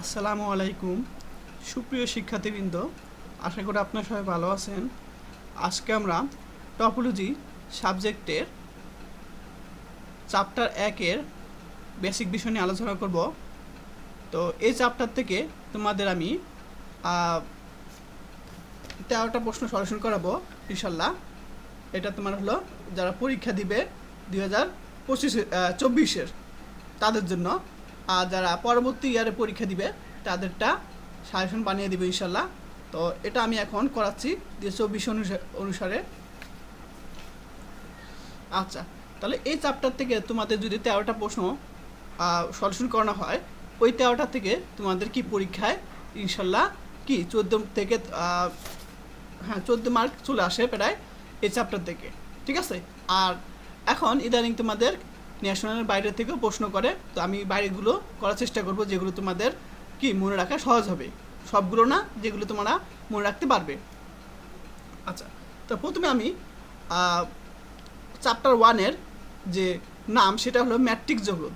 আসসালামু আলাইকুম সুপ্রিয় শিক্ষার্থীবৃন্দ, আশা করি আপনারা সবাই ভালো আছেন। আজকে আমরা টপোলজি সাবজেক্টের চ্যাপ্টার 1-এর বেসিক বিষয় নিয়ে আলোচনা করব। তো এই চ্যাপ্টার থেকে তোমাদের আমি 13টা প্রশ্ন সলিউশন করাবো ইনশাল্লাহ। এটা তোমার হলো যারা পরীক্ষা দিবে 2024-24 তাদের জন্য, আর যারা পরবর্তী ইয়ারে পরীক্ষা দিবে তাদেরটা সাজেশন বানিয়ে দিবে ইনশাল্লাহ। তো এটা আমি এখন করাচ্ছি 2024 অনুসারে। আচ্ছা, তাহলে এই চ্যাপ্টার থেকে তোমাদের যদি 13টা প্রশ্ন সলিউশন করানো হয়, ওই 13টা থেকে তোমাদের কি পরীক্ষায় ইনশাল্লাহ কি 14 থেকে 14 মার্ক চলে আসে প্রায় এই চ্যাপ্টার থেকে, ঠিক আছে। আর এখন ইদানিং তোমাদের ন্যাশনালের বাইরে থেকেও প্রশ্ন করে, তো আমি বাইরেগুলো করার চেষ্টা করব যেগুলো তোমাদের কি মনে রাখা সহজ হবে, সবগুলো না, যেগুলো তোমরা মনে রাখতে পারবে। আচ্ছা, তো প্রথমে আমি চ্যাপ্টার 1-এর যে নাম সেটা হলো ম্যাট্রিক্স জগৎ,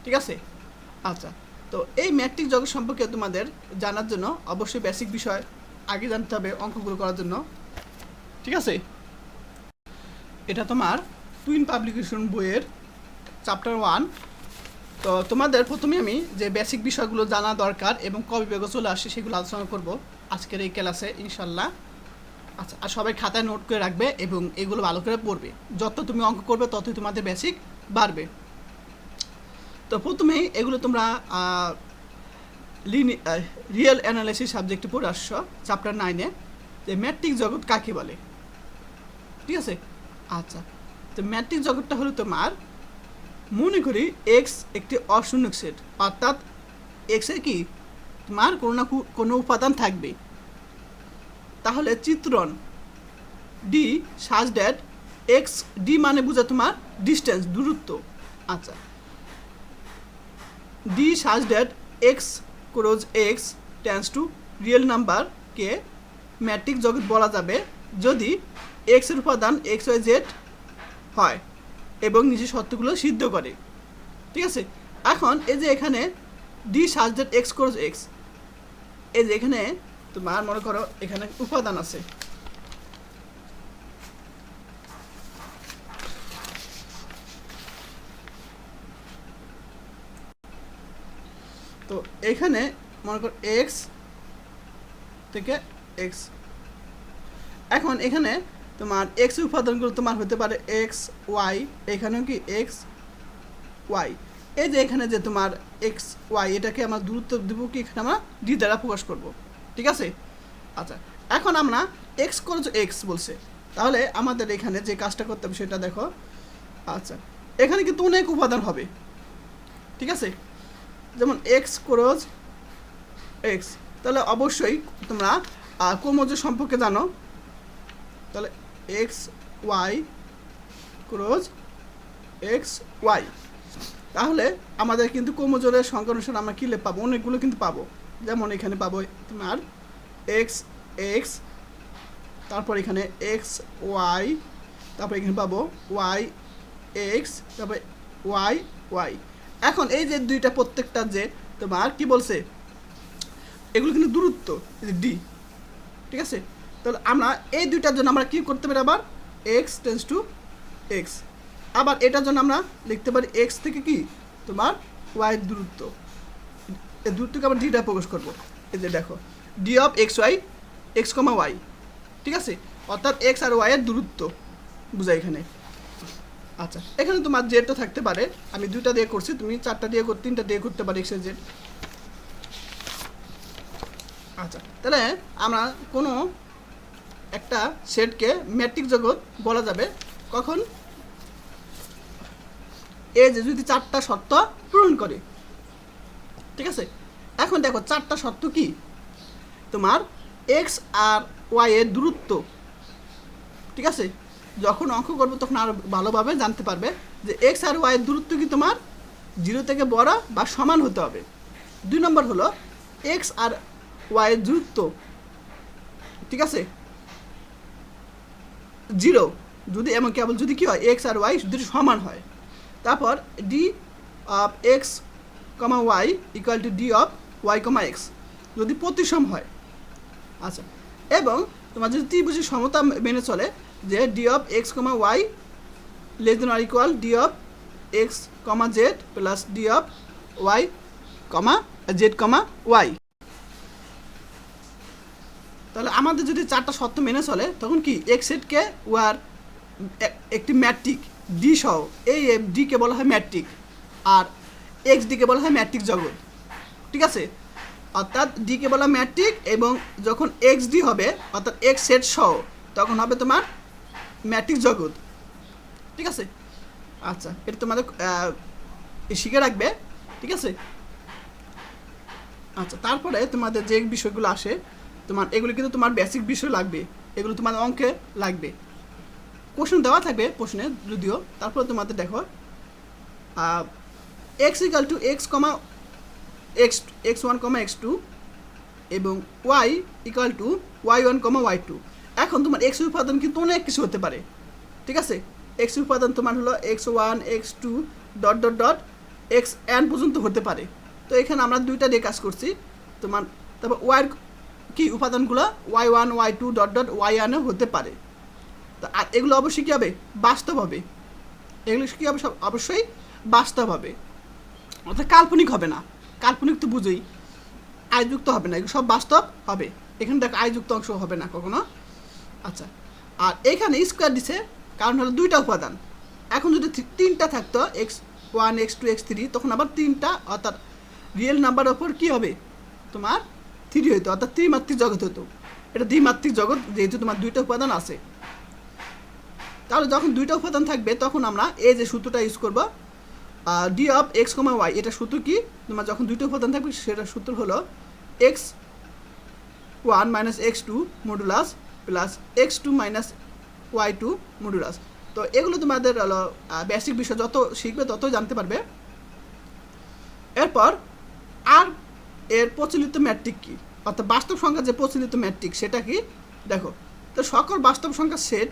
ঠিক আছে। আচ্ছা, তো এই ম্যাট্রিক্স জগৎ সম্পর্কে তোমাদের জানার জন্য অবশ্যই বেসিক বিষয় আগে জানতে হবে অঙ্কগুলো করার জন্য, ঠিক আছে। এটা তোমার টুইন পাবলিকেশন বইয়ের চ্যাপ্টার 1। তো তোমাদের প্রথমে আমি যে বেসিক বিষয়গুলো জানা দরকার এবং কবে বিভাগে চলে আসে সেগুলো আলোচনা করব আজকের এই ক্লাসে ইনশাল্লাহ। আচ্ছা, আর সবাই খাতায় নোট করে রাখবে এবং এগুলো ভালো করে পড়বে। যত তুমি অঙ্ক করবে ততই তোমাদের বেসিক বাড়বে। তো প্রথমেই এগুলো তোমরা রিয়েল অ্যানালাইসিস সাবজেক্টে পড়ে আসছো চ্যাপ্টার 9-এ, যে ম্যাট্রিক্স জগৎ কাকে বলে, ঠিক আছে। আচ্ছা, তো ম্যাট্রিক্স জগৎটা হলো তোমার, মনে করি এক্স একটি অশূন্য সেট, অর্থাৎ এক্সের কি তোমার কোনো না কোনো উপাদান থাকবে। তাহলে চিত্রণ d such that x, d মানে বোঝা তোমার ডিস্টেন্স, দূরত্ব। আচ্ছা, d such that x cross x tends to real নাম্বারকে ম্যাট্রিক্স জগৎ বলা যাবে যদি এক্সের উপাদান এক্স ওয়াই জেড হয় এবং নিজের সত্যগুলো সিদ্ধ করে, ঠিক আছে। এখন এই যে এখানে D such that x cross x, এই যে এখানে তোমার মনে করো এখানে উপাদান আছে, তো এখানে মনে করো এক্স থেকে এক্স, এখন এখানে তোমার এক্স উপাদানগুলো তোমার হতে পারে এক্স ওয়াই, এখানেও কি এক্স ওয়াই। এই যে এখানে যে তোমার এক্স ওয়াই, এটাকে আমরা দূরত্ব দেবো কি এখানে আমরা ডি দ্বারা প্রকাশ করব, ঠিক আছে। আচ্ছা, এখন আমরা এক্স ক্রস এক্স বলছে, তাহলে আমাদের এখানে যে কাজটা করতে হবে সেটা দেখো। আচ্ছা, এখানে কিন্তু অনেক উপাদান হবে, ঠিক আছে। যেমন এক্স ক্রস এক্স, তাহলে অবশ্যই তোমরা ক্রোমোজোম সম্পর্কে জানো, তাহলে X Y cross X Y, তাহলে আমাদের কিন্তু ক্রোমোজোমের সংখ্যা অনুসারে আমরা কী পাবো, অনেকগুলো কিন্তু পাবো। যেমন এখানে পাবো তোমার এক্স এক্স, তারপর এখানে এক্স ওয়াই, তারপর এখানে পাবো ওয়াই এক্স, তারপরে ওয়াই ওয়াই। এখন এই যে দুইটা প্রত্যেকটা যে তোমার কি বলছে, এগুলো কিন্তু দূরত্ব ডি, ঠিক আছে। তাহলে আমরা এই দুইটার জন্য আমরা কী করতে পারি, আবার এক্স টেন্স টু এক্স, আবার এটার জন্য আমরা লিখতে পারি এক্স থেকে কি তোমার ওয়াই দূরত্ব, এই দূরত্বকে আবার ডিটা প্রকাশ করবো। এই যে দেখো D of x Y, X comma Y, ঠিক আছে, অর্থাৎ এক্স আর ওয়াই এর দূরত্ব বুঝাই এখানে। আচ্ছা, এখানে তোমার জেডও থাকতে পারে, আমি দুইটা দিয়ে করছি, তুমি 4টা দিয়ে 3টা দিয়ে করতে পারি এক্স জেড। আচ্ছা, তাহলে আমরা কোনো একটা সেটকে ম্যাট্রিক্স জগৎ বলা যাবে কখন, এ যে যদি 4টা শর্ত পূরণ করে, ঠিক আছে। এখন দেখো 4টা শর্ত কি, তোমার এক্স আর ওয়াই এর দূরত্ব, ঠিক আছে। যখন অঙ্ক করবো তখন আরও ভালোভাবে জানতে পারবে যে এক্স আর ওয়াই এর দূরত্ব কি তোমার 0 থেকে বড় বা সমান হতে হবে। 2 নম্বর হলো এক্স আর ওয়াই এর দূরত্ব, ঠিক আছে, 0 যদি এমন কেবল যদি কী হয় এক্স আর ওয়াই দুটো সমান হয়। তারপর D of X comma Y equal to D of Y comma X যদি প্রতিসম হয়। আচ্ছা, এবং তোমার যদি ত্রিভুজের সমতা মেনে চলে যে D of X comma Y less than আর equal D of X comma Z plus D of Y comma Z comma Y. তাহলে আমাদের যদি চারটা শর্ত মেনে চলে তখন কি এক্স সেটকে ওয়ার একটি ম্যাট্রিক ডি সহ, এই ডিকে বলা হয় ম্যাট্রিক, আর এক্স ডিকে বলা হয় ম্যাট্রিক জগৎ। ঠিক আছে, অর্থাৎ ডিকে বলা ম্যাট্রিক, এবং যখন এক্স ডি হবে অর্থাৎ এক্স সেট সহ তখন হবে তোমার ম্যাট্রিক জগৎ। ঠিক আছে, আচ্ছা এটা তোমাদের শিখে রাখবে। ঠিক আছে, আচ্ছা তারপরে তোমাদের যে বিষয়গুলো আসে তোমার এগুলো কিন্তু তোমার বেসিক বিষয় লাগবে, এগুলো তোমার অঙ্কে লাগবে, কোশ্চেন দেওয়া থাকবে প্রশ্নে যদিও। তারপরে তোমাদের দেখো x equal to x comma x one comma x two এবং y equal to y one comma y two. এখন তোমার এক্স উপাদান কিন্তু অনেক কিছু হতে পারে। ঠিক আছে, এক্স উপাদান তোমার হলো X one X two dot dot dot X N পর্যন্ত হতে পারে। তো এখানে আমরা দুইটা দিয়ে কাজ করছি তোমার। তারপর ওয়াইয়ের কি উপাদানগুলো Y one Y two dot dot Y এনও হতে পারে। তো আর এগুলো অবশ্যই কী হবে, বাস্তব হবে। এগুলো কী হবে, সব অবশ্যই বাস্তব হবে, অর্থাৎ কাল্পনিক হবে না। কাল্পনিক তো বুঝোই, আয়যুক্ত হবে না, এগুলো সব বাস্তব হবে। এখানে দেখো আয়যুক্ত অংশ হবে না কখনো। আচ্ছা, আর এখানে স্কোয়ার দিছে কারণ হলো দুইটা উপাদান। এখন যদি তিনটা থাকতো X one X two X three তখন আবার তিনটা অর্থাৎ রিয়েল নাম্বার ওপর কী হবে তোমার থ্রি হইতো, অর্থাৎ ত্রিমাত্রিক জগৎ হতো। এটা দ্বিমাত্রিক জগৎ যেহেতু তোমার দুইটা উপাদান আছে। তাহলে যখন দুইটা উপাদান থাকবে তখন আমরা এই যে সূত্রটা ইউজ করবো D of X comma Y. এটা সূত্র কি তোমার যখন দুইটা উপাদান থাকবে সেটা সূত্র হলো X one minus X two modulus plus X two minus Y two modulus. তো এগুলো তোমাদের হলো বেসিক বিষয়, যত শিখবে ততই জানতে পারবে। এরপর আর এর প্রচলিত ম্যাট্রিক কী, অর্থাৎ বাস্তব সংখ্যার যে প্রচলিত ম্যাট্রিক সেটা কি দেখো। তো সকল বাস্তব সংখ্যার সেট,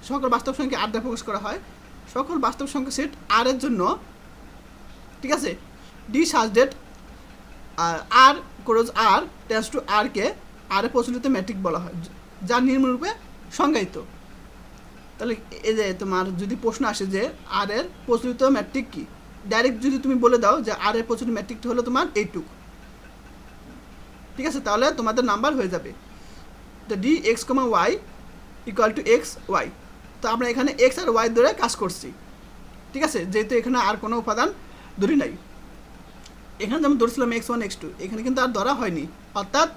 সকল বাস্তব সংখ্যা আর দ্বারা প্রকাশ করা হয়। সকল বাস্তব সংখ্যা সেট আর এর জন্য, ঠিক আছে, d such that R cross R tends to R কে আর এর প্রচলিত ম্যাট্রিক বলা হয়, যা নিম্নরূপে সংজ্ঞায়িত। তাহলে এই যে তোমার যদি প্রশ্ন আসে যে আর এর প্রচলিত ম্যাট্রিক কি, ডাইরেক্ট যদি তুমি বলে দাও যে আর এর প্রচলিত ম্যাট্রিকটা হলো তোমার এইটুকু, ঠিক আছে, তাহলে তোমাদের নাম্বার হয়ে যাবে। তো D X comma Y equal to X Y. তো আমরা এখানে এক্স আর ওয়াই ধরে কাজ করছি। ঠিক আছে, যেহেতু এখানে আর কোনো উপাদান ধরি নাই। এখানে যেমন ধরছিলাম এক্স ওয়ান এক্স টু, এখানে কিন্তু আর ধরা হয়নি, অর্থাৎ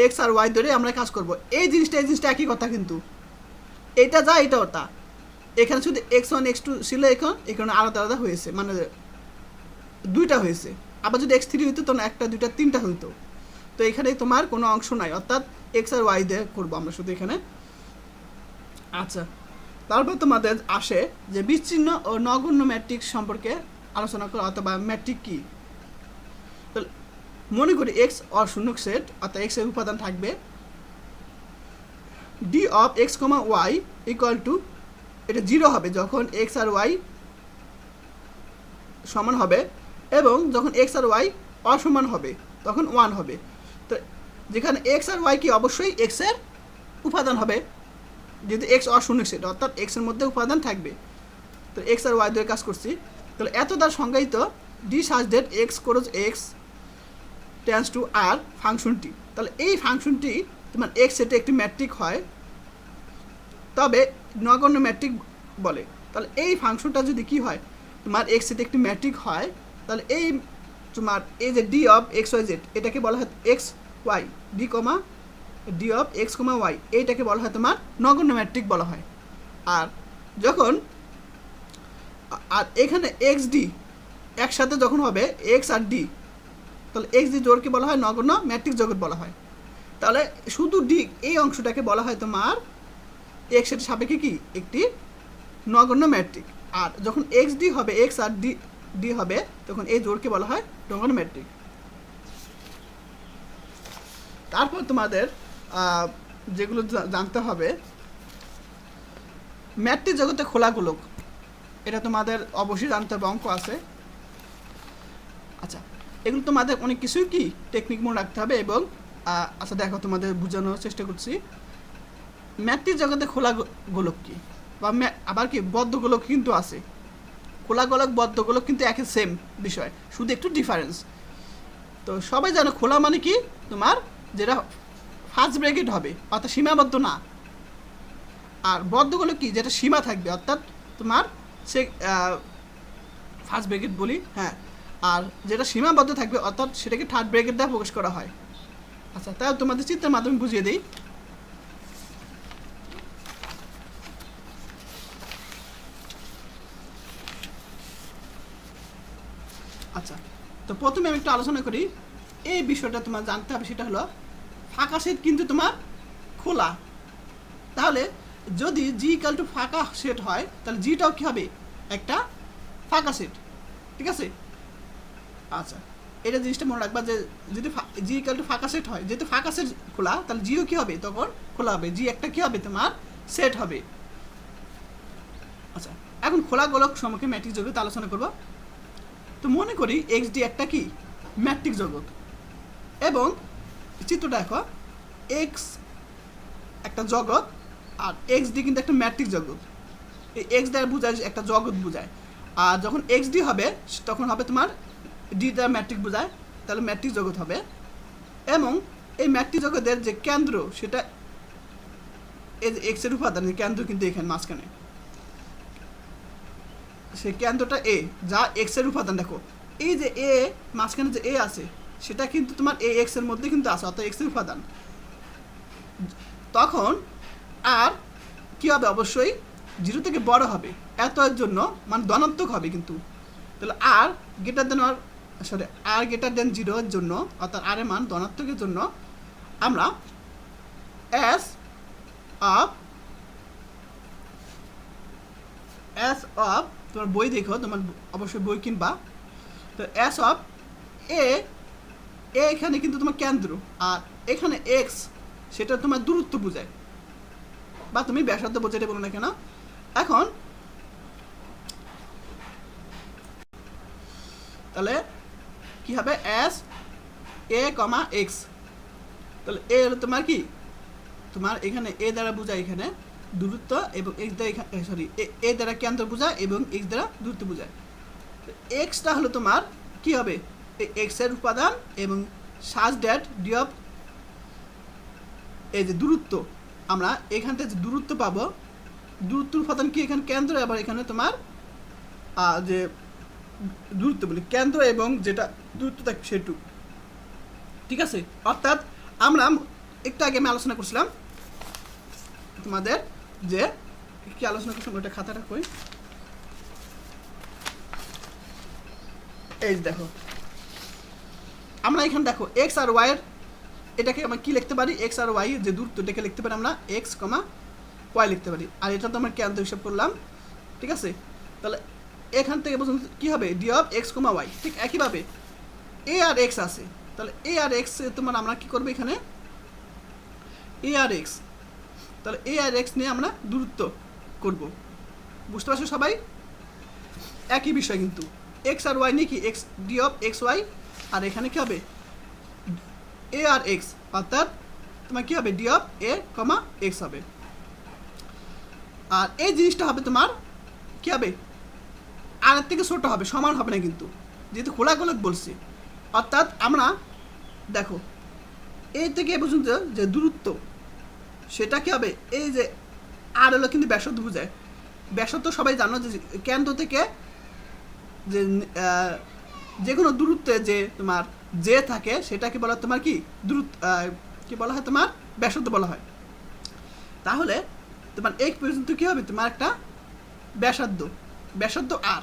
এক্স আর ওয়াই ধরে আমরা কাজ করব। এই জিনিসটা একই কথা, কিন্তু এটা যা এটা ওটা। এখানে শুধু এক্স ওয়ান এক্স টু ছিল, এখানে আলাদা আলাদা হয়েছে, মানে দুইটা হয়েছে। আবার যদি এক্স থ্রি হইতো তখন একটা দুইটা তিনটা হইতো। তো এখানে তোমার কোনো অংশ নাই, অর্থাৎ এক্স আর ওয়াই দিয়ে করবো আমরা শুধু এখানে। আচ্ছা, তারপর তোমাদের আসে যে বিচ্ছিন্ন ও নগণ্য ম্যাট্রিক্স সম্পর্কে আলোচনা করা, অথবা ম্যাট্রিক কী। তো মনে করি এক্স অশূন্য সেট, অর্থাৎ এক্স এর উপাদান থাকবে D of X comma Y equal to, এটা জিরো হবে যখন এক্স আর ওয়াই সমান হবে, এবং যখন এক্স আর ওয়াই অসমান হবে তখন ওয়ান হবে। তো যেখানে এক্স আর ওয়াই কি অবশ্যই এক্সের উপাদান হবে, যেহেতু এক্স অশূন্য সেট, অর্থাৎ এক্সের মধ্যে উপাদান থাকবে। তো এক্স আর ওয়াই ধরে কাজ করছি। তাহলে এত দ্বারা সংজ্ঞায়িত d such that X cross x tends to R ফাংশনটি। তাহলে এই ফাংশনটি তোমার এক্স সেটে একটি ম্যাট্রিক হয়, তবে নগণ্য ম্যাট্রিক বলে। তাহলে এই ফাংশনটা যদি কি হয় তোমার এক্স সেটে একটি ম্যাট্রিক হয়, তাহলে এই তোমার এই যে D of x Y Z এটাকে বলা হয় X Y D of X comma Y, এইটাকে বলা হয় তোমার নগণ্য ম্যাট্রিক বলা হয়। আর যখন আর এখানে এক্স ডি একসাথে যখন হবে এক্স আর ডি, তাহলে এক্স ডি জোড়কে বলা হয় নগণ্য ম্যাট্রিক জগৎ বলা হয়। তাহলে শুধু ডি এই অংশটাকে বলা হয় তোমার এক্স এর সাপেক্ষে কি একটি নগণ্য ম্যাট্রিক। আর যখন এক্স ডি হবে এক্স আর ডি হবে তখন এই জোড়কে বলা হয় নগণ্য ম্যাট্রিক। তারপর তোমাদের যেগুলো জানতে হবে, ম্যাট্রিক জগতে খোলা গোলক, এটা তোমাদের অবশ্যই জানতে হবে, অঙ্ক আছে। আচ্ছা, এগুলো তোমাদের অনেক কিছুই কি টেকনিক মনে রাখতে হবে। এবং আচ্ছা দেখো, তোমাদের বোঝানোর চেষ্টা করছি। ম্যাট্রিক জগতে খোলা গোলক কি, বা আবার কি বদ্ধ গোলক কিন্তু আছে। খোলা গোলক বদ্ধ গোলক কিন্তু একই সেম বিষয়, শুধু একটু ডিফারেন্স। তো সবাই জানো খোলা মানে কি, তোমার যেটা ফার্স্ট ব্র্যাকেট হবে অর্থাৎ সীমাবদ্ধ না। আর বদ্ধ গোলক কি, যেটা সীমা থাকবে অর্থাৎ তোমার সে ফার্স্ট ব্র্যাকেট বলি, হ্যাঁ। আর যেটা সীমাবদ্ধ থাকবে অর্থাৎ সেটাকে থার্ড ব্র্যাকেট দ্বারা প্রকাশ করা হয়। আচ্ছা, তাই তোমাদের চিত্রের মাধ্যমে বুঝিয়ে দিই। আচ্ছা, তো প্রথমে আমি একটু আলোচনা করি। এই বিষয়টা তোমার জানতে হবে, সেটা হলো ফাঁকা সেট কিন্তু তোমার খোলা। তাহলে যদি জি ইকাল টু ফাঁকা সেট হয়, তাহলে জিটাও কী হবে, একটা ফাঁকা সেট। ঠিক আছে? আচ্ছা, এটা জিনিসটা মনে রাখবা যে যদি জি ইকাল টু ফাঁকা সেট হয়, যেহেতু ফাঁকা সেট খোলা, তাহলে জিও কী হবে, তখন খোলা হবে। জি একটা কী হবে, তোমার সেট হবে। আচ্ছা, এখন খোলা গোলক সম্পর্কে ম্যাট্রিক্স জগৎ আলোচনা করব। তো মনে করি এক্স ডি একটা কি ম্যাট্রিক্স জগৎ, এবং চিত্রটা দেখো, এক্স একটা জগৎ আর এক্স ডি কিন্তু একটা ম্যাট্রিক্স জগৎ। এই এক্স দ্বারা বোঝায় একটা জগৎ বোঝায়। আর যখন এক্স ডি হবে তখন হবে তোমার ডি দ্বারা ম্যাট্রিক্স বোঝায়, তাহলে ম্যাট্রিক্স জগৎ হবে। এবং এই ম্যাট্রিক্স জগতের যে কেন্দ্র, সেটা এই যে এক্সের উপাদান, কেন্দ্র কিন্তু এখানে মাঝখানে, সেই কেন্দ্রটা এ, যা এক্সের উপাদান। দেখো এই যে এ মাঝখানে যে এ আছে, সেটা কিন্তু তোমার এ এক্সের মধ্যে কিন্তু আছে, অর্থাৎ এক্সের উপাদান। তখন আর কী হবে, অবশ্যই জিরো থেকে বড় হবে, এত এর জন্য মানে ধনাত্মক হবে কিন্তু। তাহলে আর গ্রেটার দেন আর সরি আর গ্রেটার দেন জিরোর জন্য, অর্থাৎ আর এর মান ধনাত্মকের জন্য আমরা এস অফ তোমার বই দেখো, তোমার অবশ্যই বই কিনবা। তো এস অফ এ এখানে কিন্তু তোমার কেন্দ্র, আর এখানে এক্স সেটা তোমার দূরত্ব বোঝায়, বা তুমি ব্যাসার্ধ বোঝাতে বলো না কেন। এখন তাহলে কি হবে, এস এ কমা এক্স। তাহলে এ হলো তোমার কি, তোমার এখানে এ দ্বারা বোঝায় এখানে দূরত্ব, এবং এক্স দ্বারা সরি এ দ্বারা কেন্দ্র বোঝায়, এবং এক্স দ্বারা দূরত্ব বোঝায়। এক্সটা হলো তোমার কি হবে, এক্স এর উপাদান, এবং সাজ ড্যাট ডি অফ এই যে দূরত্ব, আমরা এখান থেকে যে দূরত্ব পাবো, দূরত্ব উপাদান কি এখানে কেন্দ্র, আবার এখানে তোমার যে দূরত্ব বলি কেন্দ্র, এবং যেটা দূরত্ব থাকে সেটুকু। ঠিক আছে? অর্থাৎ আমরা একটু আগে আমি আলোচনা করছিলাম তোমাদের, যে কি আলোচনা করছিলাম, ওটা খাতাটা কই, এই দেখো আমরা এখানে দেখো এক্স আর ওয়াই এর, এটাকে আমরা কি লিখতে পারি, এক্স আর ওয়াই যে দূরত্ব, এটাকে লিখতে পারি আমরা এক্স কমা ওয়াই লিখতে পারি। আর এটা তো আমরা কেন্দ্র হিসাব করলাম। ঠিক আছে? তাহলে এখান থেকে পর্যন্ত কী হবে, D of X comma Y. ঠিক একইভাবে এ আর এক্স আছে, তাহলে এ আর এক্স তোমার আমরা কী করবো, এখানে এ আর এক্স, তাহলে এ আর এক্স নিয়ে আমরা দূরত্ব করব। বুঝতে পারছো সবাই? একই বিষয় কিন্তু এক্স আর ওয়াই নিয়ে কি x d of x y, আর এখানে কী হবে এ আর এক্স, অর্থাৎ তোমার কী হবে D of a comma x হবে। আর এই জিনিসটা হবে তোমার কী হবে, আর এর থেকে ছোটো হবে, সমান হবে না কিন্তু, যেহেতু খোলা গোলক বলছি। অর্থাৎ আমরা দেখো এই থেকে এ পর্যন্ত যে দূরত্ব, সেটা কী হবে, এই যে আর হলো কিন্তু ব্যাসার্ধ বোঝায়। ব্যাসার্ধ সবাই জানো যে কেন্দ্র থেকে যে যে কোনো দূরত্বে যে তোমার যে থাকে, সেটাকে বলা তোমার কি দূরত্ব, কি বলা হয়, তোমার ব্যাসার্ধ বলা হয়। তাহলে তোমার এই পর্যন্ত কী হবে, তোমার একটা ব্যাসার্ধ আর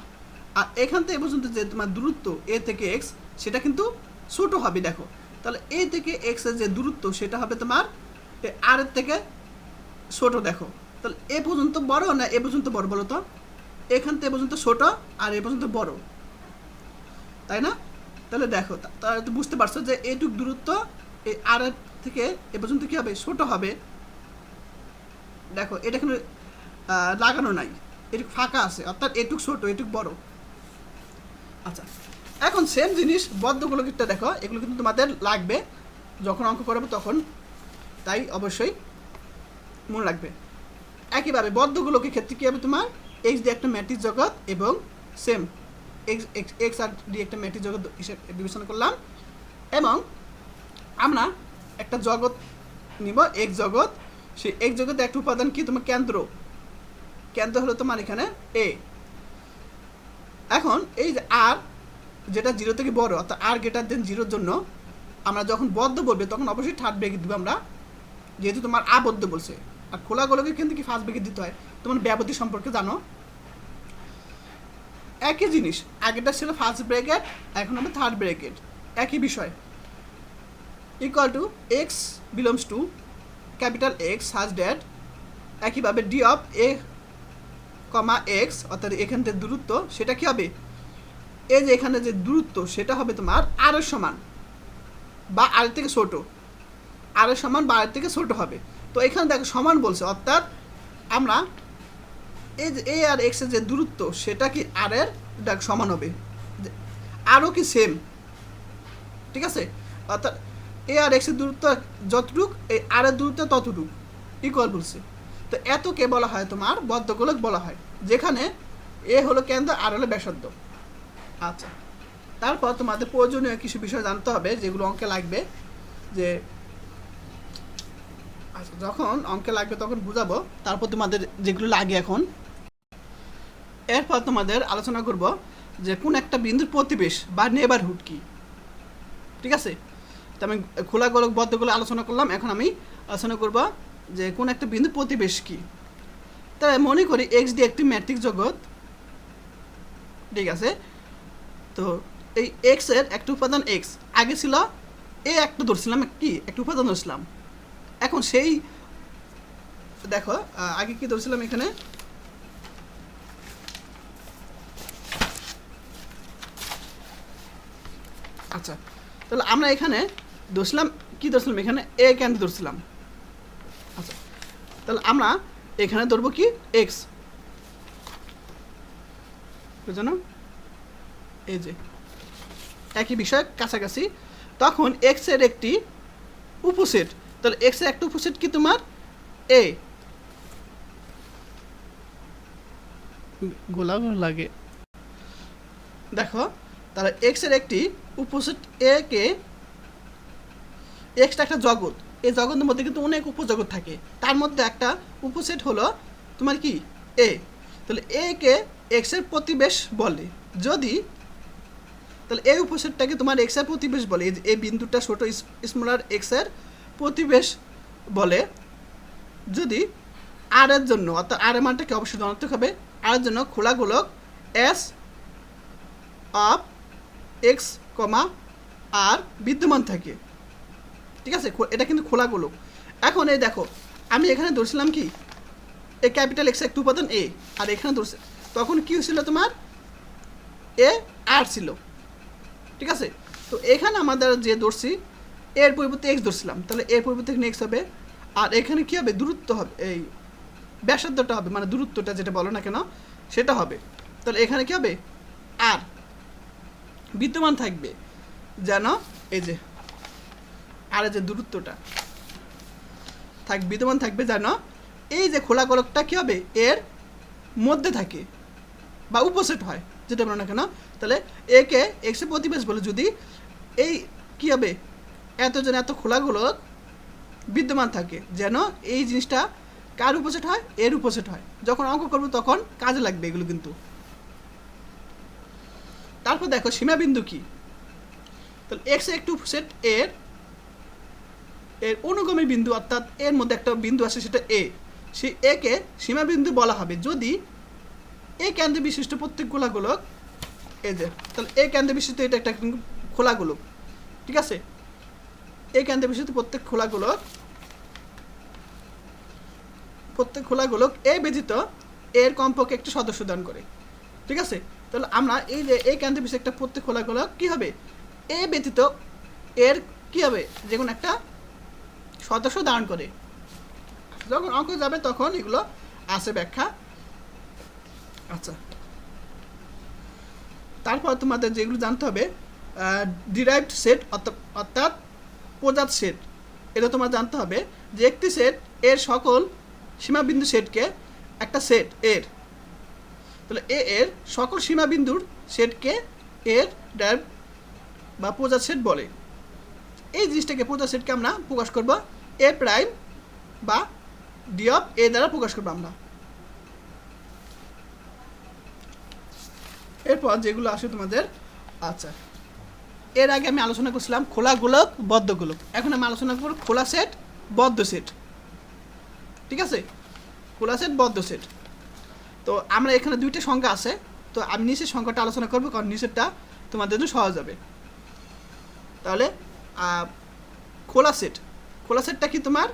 এখান থেকে পর্যন্ত যে তোমার দূরত্ব এ থেকে এক্স, সেটা কিন্তু ছোটো হবে। দেখো তাহলে এ থেকে এক্সের যে দূরত্ব, সেটা হবে তোমার আর এর থেকে ছোটো। দেখো তাহলে এ পর্যন্ত বড় না এ পর্যন্ত বড়, বলো তো? এখান থেকে পর্যন্ত ছোটো আর এ পর্যন্ত বড়, তাই না? তাহলে দেখো, তাহলে তো বুঝতে পারছো যে এইটুক দূরত্ব এই আর এর থেকে এ পর্যন্ত কী হবে, ছোটো হবে। দেখো এটা এখানে লাগানো নাই, এটুক ফাঁকা আছে, অর্থাৎ এটুক ছোটো এটুক বড়। আচ্ছা, এখন সেম জিনিস বদ্ধগুলোকিটা দেখো, এগুলো কিন্তু তোমাদের লাগবে যখন অঙ্ক করবে তখন, তাই অবশ্যই মনে রাখবে। একইভাবে বদ্ধগুলোকের ক্ষেত্রে কী হবে, তোমার এক্স দিয়ে একটা ম্যাট্রিক্স জগৎ এবং সেম এক্স আর দিয়ে একটা ম্যাট্রিক্স জগৎ হিসেবে বিবেচনা করলাম, এবং আমরা একটা জগৎ নিব এক্স জগৎ। সেই এক্স জগতে একটা উপাদান কি, তোমার কেন্দ্র হলো তোমার এখানে এ। এখন এই যে আর যেটা 0 থেকে বড়, অর্থাৎ আর গ্রেটার দেন 0-র জন্য আমরা যখন বদ্ধ বলবে তখন অবশ্যই থার্ড ব্রেকেট দিব আমরা, যেহেতু তোমার আবদ্ধ বলছে। আর খোলা গোলকের কিন্তু কি ফার্স্ট ব্রেকেট দিতে হয়, তোমার ব্যাপতি সম্পর্কে জানো। একই জিনিস, আগেটা ছিল ফার্স্ট ব্রেকেট, এখন হবে থার্ড ব্রেকেট, একই বিষয়। Equal to x belongs to capital X such that, একইভাবে d of a comma x, অর্থাৎ এখান থেকে দূরত্ব সেটা কি হবে, এই যে এখানে যে দূরত্ব সেটা হবে তোমার আর এর সমান বা আর থেকে ছোট, আর এর সমান বা আর থেকে ছোট হবে। তো এখানে দেখো সমান বলছে, অর্থাৎ আমরা এই যে এ আর এক্সের যে দূরত্ব সেটা কি আর এর সমান হবে, আরও কি সেম, ঠিক আছে। অর্থাৎ এ আর এক্সের দূরত্ব যতটুক, এই আর এর দূরত্ব ততটুক ইকুয়াল বলছে। তো এতকে বলা হয় তোমার বদ্ধগোলক বলা হয়, যেখানে এ হলো কেন্দ্র আর হলো ব্যাসার্ধ। আচ্ছা, তারপর তোমাদের প্রয়োজনীয় কিছু বিষয় জানতে হবে যেগুলো অঙ্কে লাগবে, যে আচ্ছা যখন অঙ্কে লাগবে তখন বুঝাবো, তারপর তোমাদের যেগুলো লাগে এখন। এরপর তোমাদের আলোচনা করব যে কোন একটা বিন্দুর প্রতিবেশ বা নেবারহুড কি, ঠিক আছে। তো আমি খোলা গোলক বদ্ধগুলো আলোচনা করলাম, এখন আমি আলোচনা করব যে কোন একটা বিন্দুর প্রতিবেশ কি। তাই মনে করি এক্স দিয়ে একটি ম্যাট্রিক্স জগৎ, ঠিক আছে। তো এই এক্স এর একটা উপাদান এক্স আগে ছিল, এ একটা ধরছিলাম কি একটা উপাদান ধরছিলাম। এখন সেই দেখো আগে কি ধরছিলাম এখানে, আচ্ছা তাহলে আমরা এখানে ধরছিলাম কি ধরছিলাম, এখানে এ কেন ধরছিলাম। আচ্ছা তাহলে আমরা এখানে ধরবো কি এক্স, বুঝছো, এই যে একই বিষয় কাছাকাছি। তখন এক্স এর একটি উপসেট, তাহলে এক্স এর একটা উপসেট কি তোমার এ, গোলাপ লাগে দেখো, তাহলে এক্স এর একটি উপসেট এ কে, এক্সটা একটা জগৎ, এই জগতের মধ্যে কিন্তু অনেক উপজগৎ থাকে, তার মধ্যে একটা উপসেট হলো তোমার কি এ। তাহলে এ কে এক্স এর প্রতিবেশ বলে, যদি তাহলে এই উপসেটটাকে তোমার এক্স এর প্রতিবেশ বলে, এই বিন্দুটা ছোট স্মলার এক্স এর প্রতিবেশ বলে, যদি আর এর জন্য, অর্থাৎ আর এর মানটাকে অবশ্যই ধনাত্মক হবে, আর এর জন্য খোলা গোলক এস অফ এক্স কমা আর বিদ্যমান থাকে, ঠিক আছে। এটা কিন্তু খোলা গোলক। এখন এই দেখো আমি এখানে ধরছিলাম কি এ ক্যাপিটাল এক্স একটা উপাদান এ, আর এখানে ধরছে তখন কি হয়েছিল তোমার এ আর ছিল, ঠিক আছে। তো এখানে আমাদের যে ধরছি এর পরিবর্তে এক্স ধরছিলাম, তাহলে এর পরিবর্তে এখানে এক্স হবে, আর এখানে কি হবে দূরত্ব হবে, এই ব্যাসার্ধটা হবে, মানে দূরত্বটা যেটা বলো না কেন সেটা হবে। তাহলে এখানে কি হবে আর বিদ্যমান থাকবে, যেন এই যে আর যে দূরত্বটা বিদ্যমান থাকবে, যেন এই যে খোলা গোলকটা কি হবে এর মধ্যে থাকে বা উপসেট হয়, যেটা বলো না কেন। তাহলে একে এক্স এর প্রতিবেশ বলে, যদি এই কি হবে এতজন এত খোলা গোলক বিদ্যমান থাকে, যেন এই জিনিসটা কার উপসেট হয়, এর উপসেট হয়। যখন অঙ্ক করবো তখন কাজে লাগবে এগুলো কিন্তু। তারপর দেখো সীমাবিন্দু কি, তাহলে এক্স এর একটু উপসেট এর অনুগামী বিন্দু, অর্থাৎ এর মধ্যে একটা বিন্দু আছে সেটা এ, সেই এ কে সীমাবিন্দু বলা হবে যদি এ কেন্দ্র বিশিষ্ট প্রত্যেক খোলা গোলক, এই যে তাহলে এ কেন্দ্র বিশিষ্ট এটা একটা খোলা গোলক, ঠিক আছে। এ কেন্দ্র বিশিষ্ট প্রত্যেক খোলা গোলক এ ব্যতীত এর কমপক্ষে একটি সদস্য দান করে, ঠিক আছে। তাহলে আমরা এই যে এই কেন্দ্র বিশিষ্ট একটা প্রত্যেক খোলা গোলক কি হবে এ ব্যতীত এর কি হবে যে কোনো একটা সদস্য দান করে। যখন অঙ্ক যাবে তখন এগুলো আছে ব্যাখ্যা। আচ্ছা তারপর তোমাদের যেগুলো জানতে হবে ডিরাইভড সেট অর্থাৎ প্রজাত সেট, এটা তোমার জানতে হবে যে একটি সেট এর সকল সীমাবিন্দু সেটকে একটা সেট এর, তাহলে এর সকল সীমাবিন্দুর সেটকে এর ডিরাইভড বা প্রজাত সেট বলে। এই জিনিসটাকে প্রজাত সেটকে আমরা প্রকাশ করব এ প্রাইম বা ডি অফ এ দ্বারা প্রকাশ করবো আমরা। এরপর যেগুলো আসে তোমাদের, আচ্ছা এর আগে আমি আলোচনা করছিলাম খোলা গোলক বদ্ধ গোলক, এখন আমি আলোচনা করব খোলা সেট বদ্ধ সেট। ঠিক আছে, খোলা সেট বদ্ধ সেট। তো আমরা এখানে দুইটা সংখ্যা আছে, তো আমি নিচের সংখ্যাটা আলোচনা করবো কারণ নিচেরটা তোমাদের জন্য সহজ হবে। তাহলে খোলা সেট, খোলা সেটটা কি তোমার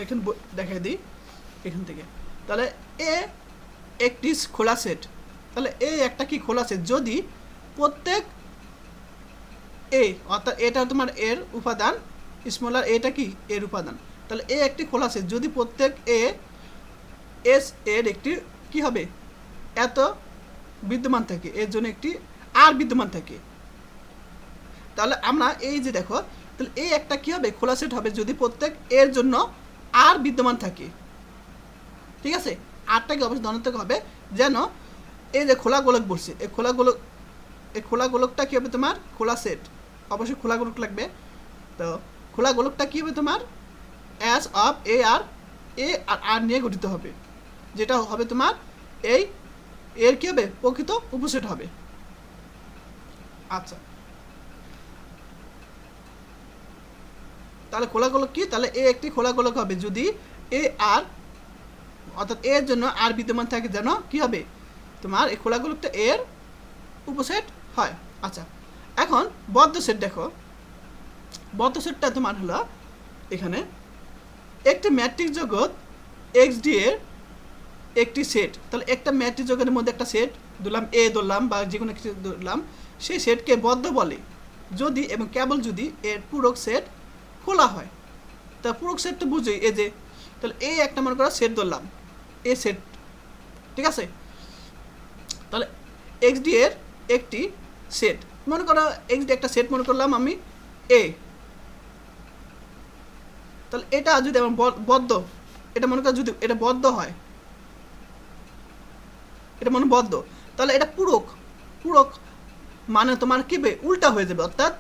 এখানে দেখাই দিই এখান থেকে। তাহলে এ একটি খোলা সেট, তাহলে এ একটা কি খোলা সেট যদি প্রত্যেক এ অর্থাৎ এটা তোমার এর উপাদান, স্মলার এটা কি এর উপাদান, তাহলে এ একটি খোলা সেট যদি প্রত্যেক এ এস এর একটি কি হবে এত বিদ্যমান থাকে, এর জন্য একটি আর বিদ্যমান থাকে। তাহলে আমরা এই যে দেখো, তাহলে এই একটা কি হবে খোলা সেট হবে যদি প্রত্যেক এর জন্য আর বিদ্যমান থাকে। ঠিক আছে, আরটাকে অবশ্যই ধরে নিতে হবে যেন এই যে খোলা গোলক বলছে, এই খোলা গোলকটা কী হবে তোমার খোলা সেট, অবশ্যই খোলা গোলক লাগবে। তো খোলা গোলকটা কী হবে তোমার অ্যাস অফ এ আর আর নিয়ে গঠিত হবে, যেটা হবে তোমার এই এর কী হবে প্রকৃত উপসেট হবে। আচ্ছা, তাহলে খোলা গোলক কি, তাহলে এ একটি খোলা গোলক হবে যদি এ আর অর্থাৎ এর জন্য আর বিদ্যমান থাকে যেন কি হবে তোমার এই খোলা গোলকটা এর উপসেট হয়। আচ্ছা, এখন বদ্ধ সেট দেখো, বদ্ধ সেটটা তোমার হলো এখানে একটি ম্যাট্রিক্স জগৎ এক্স ডি এর একটি সেট, তাহলে একটা ম্যাট্রিক্স জগতের মধ্যে একটা সেট ধরলাম এ ধরলাম বা যে কোনো কিছু ধরলাম, সেই সেটকে বদ্ধ বলে যদি এবং কেবল যদি এর পূরক সেট খোলা হয়। তা পূরক সেট তো বুঝোই এই যে, তাহলে এই একটা মনে করো সেট ধরলাম এ সেট, ঠিক আছে, তাহলে এক্স ডি এর একটি সেট মনে করো এক্স ডি একটা সেট মনে করলাম আমি এ, তাহলে এটা যদি আমার বদ্ধ, এটা মনে করো যদি এটা বদ্ধ হয়, এটা মনে বদ্ধ, তাহলে এটা পূরক, পূরক মানে তোমার কি হবে উল্টা হয়ে যাবে, অর্থাৎ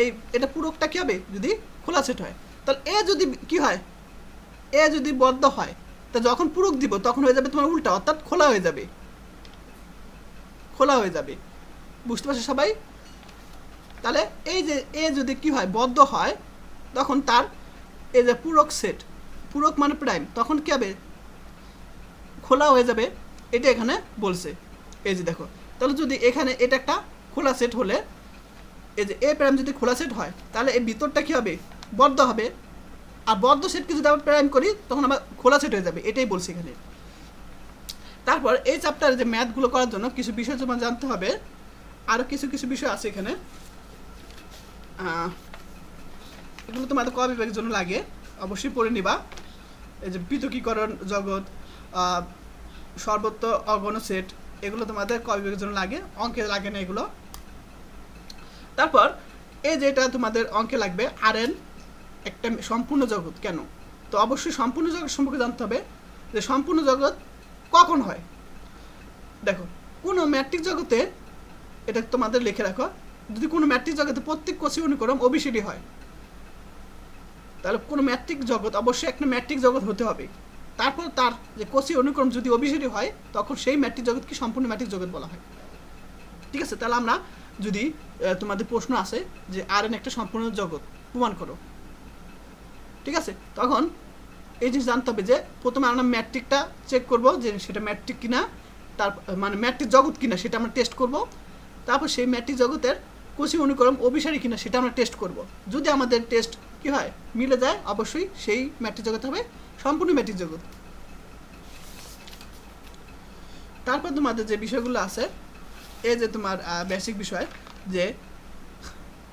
এই এটা পূরকটা কি হবে যদি খোলা সেট হয়, তাহলে এ যদি কি হয় এ যদি বদ্ধ হয় তা যখন পূরক দিব তখন হয়ে যাবে তোমার উল্টা, অর্থাৎ খোলা হয়ে যাবে, খোলা হয়ে যাবে। বুঝতে পারছো সবাই? তাহলে এই যে এ যদি কি হয় বদ্ধ হয় তখন তার এই যে পূরক সেট, পূরক মানে প্রাইম, তখন কি হবে খোলা হয়ে যাবে, এটা এখানে বলছে। এই যে দেখো, তাহলে যদি এখানে এটা একটা খোলা সেট হলে এই যে এ প্রাইম যদি খোলা সেট হয় তাহলে এই ভিতরটা কি হবে বদ্ধ হবে, আর বদ্ধ সেটকে যদি আমরা প্রাইম করি তখন আমার খোলা সেট হয়ে যাবে, এটাই বলছি এখানে। তারপর এই চ্যাপ্টারে যে ম্যাথগুলো করার জন্য কিছু বিষয় তোমার জানতে হবে, আরও কিছু কিছু বিষয় আছে এখানে, এগুলো তোমাদের ক বিভাগের জন্য লাগে অবশ্যই পড়ে নিবা। এই যে পৃথকীকরণ জগৎ, সর্বত্র অগণ সেট, এগুলো তোমাদের ক বিভাগের জন্য লাগে, অঙ্কে লাগে না এগুলো। তারপর এই যেটা তোমাদের অঙ্কে লাগবে আর এন একটা সম্পূর্ণ জগৎ কেন, তো অবশ্যই সম্পূর্ণ জগৎ সম্পর্কে জানতে হবে যে সম্পূর্ণ জগৎ কখন হয়। দেখো কোনো ম্যাট্রিক জগতে, এটা তোমাদের লিখে রাখো, যদি কোনো ম্যাট্রিক জগতে প্রত্যেক কোষী অনুক্রম ওবিসিডি হয় তাহলে কোনো ম্যাট্রিক জগৎ অবশ্যই একটা ম্যাট্রিক জগৎ হতে হবে, তারপর তার যে কোষী অনুক্রম যদি ওবিসিডি হয় তখন সেই ম্যাট্রিক জগৎকে সম্পূর্ণ ম্যাট্রিক জগৎ বলা হয়। ঠিক আছে, তাহলে আমরা যদি তোমাদের প্রশ্ন আসে যে আর এন একটা সম্পূর্ণ জগৎ প্রমাণ করো, ঠিক আছে, তখন এই জিনিস জানতে হবে যে প্রথমে আমরা ম্যাট্রিকটা চেক করব যে সেটা ম্যাট্রিক কিনা, তার মানে ম্যাট্রিক জগৎ কিনা সেটা আমরা টেস্ট করব, তারপর সেই ম্যাট্রিক জগতের কোষী অনুক্রম অভিসারী কিনা সেটা আমরা টেস্ট করব, যদি আমাদের টেস্ট কি হয় মিলে যায় অবশ্যই সেই ম্যাট্রিক জগৎ হবে সম্পূর্ণ ম্যাট্রিক জগৎ। তারপর তোমাদের যে বিষয়গুলো আছে এই যে তোমার বেসিক বিষয় যে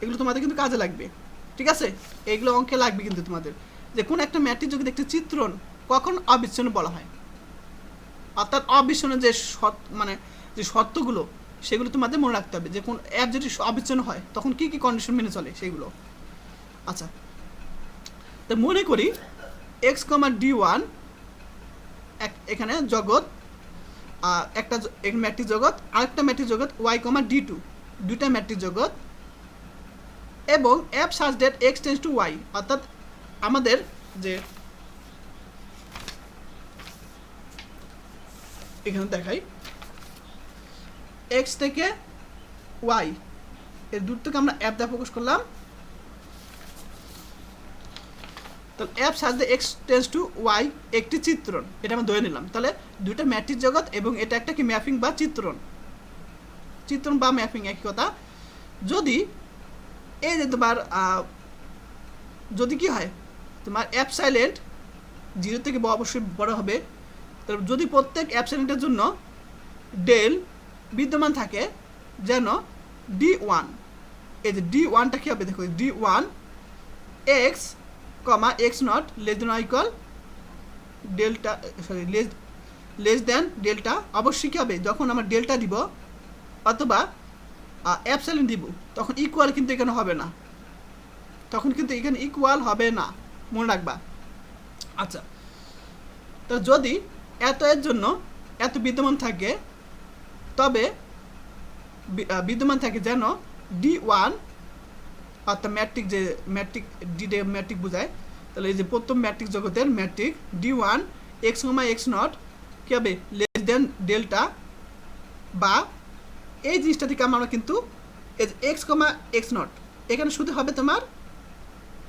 এগুলো তোমাদের কিন্তু কাজে লাগবে, ঠিক আছে, এইগুলো অঙ্কে লাগবে কিন্তু তোমাদের, যে কোন একটা ম্যাট্রিক জগতে একটি চিত্রণ কখন অবিচ্ছিন্ন বলা হয়, অর্থাৎ অবিচ্ছিন্ন যে মানে যে শর্তগুলো সেগুলো তোমাদের মনে রাখতে হবে, যে কোন অ্যাপ যদি অবিচ্ছিন্ন হয় তখন কি কি কন্ডিশন মেনে চলে সেগুলো। আচ্ছা, তো মনে করি এক্স কমা ডি ওয়ান এখানে জগৎ, একটা ম্যাট্রিক্স জগৎ, আরেকটা ম্যাট্রিক্স জগৎ ওয়াই কমা ডি টু, দুইটা ম্যাট্রিক্স জগৎ, এবং অ্যাপ such that X tends to Y, অর্থাৎ আমাদের যে এখানে দেখাই এক্স থেকে ওয়াই এর দূরত্বকে আমরা অ্যাপ দ্বারা প্রকাশ করলাম। তাহলে অ্যাপ such the X tends to Y একটি চিত্রণ, এটা আমরা ধরে নিলাম। তাহলে দুইটা ম্যাট্রিক্স জগৎ এবং এটা একটা কি ম্যাপিং বা চিত্রণ, চিত্রণ বা ম্যাপিং একই কথা। যদি এই যে তোমার যদি কি হয় তোমার অ্যাপসাইলেন্ট 0 থেকে অবশ্যই বড় হবে, তাহলে যদি প্রত্যেক অ্যাপসাইলেন্টের জন্য ডেল বিদ্যমান থাকে যেন D1, এই যে D1টা কী হবে দেখো, D1 x comma x not less than equal delta, sorry less than delta, অবশ্যই কী হবে যখন আমরা ডেল্টা দিব অথবা অ্যাপসাইলেন্ট দিব তখন ইকুয়াল কিন্তু এখানে হবে না, তখন কিন্তু এখানে ইকুয়াল হবে না, মনে রাখবা। আচ্ছা, তো যদি এত এর জন্য এত বিদ্যমান থাকে তবে বিদ্যমান থাকে যেন D1 অর্থাৎ ম্যাট্রিক, যে ম্যাট্রিক ডি ম্যাট্রিক বোঝায়, তাহলে এই যে প্রথম ম্যাট্রিক জগতের metric D1 x comma x not কী হবে লেস দেন ডেল্টা, বা এই জিনিসটা থেকে আমরা কিন্তু এই যে এক্স কমা এক্স নট এখানে শুধু হবে তোমার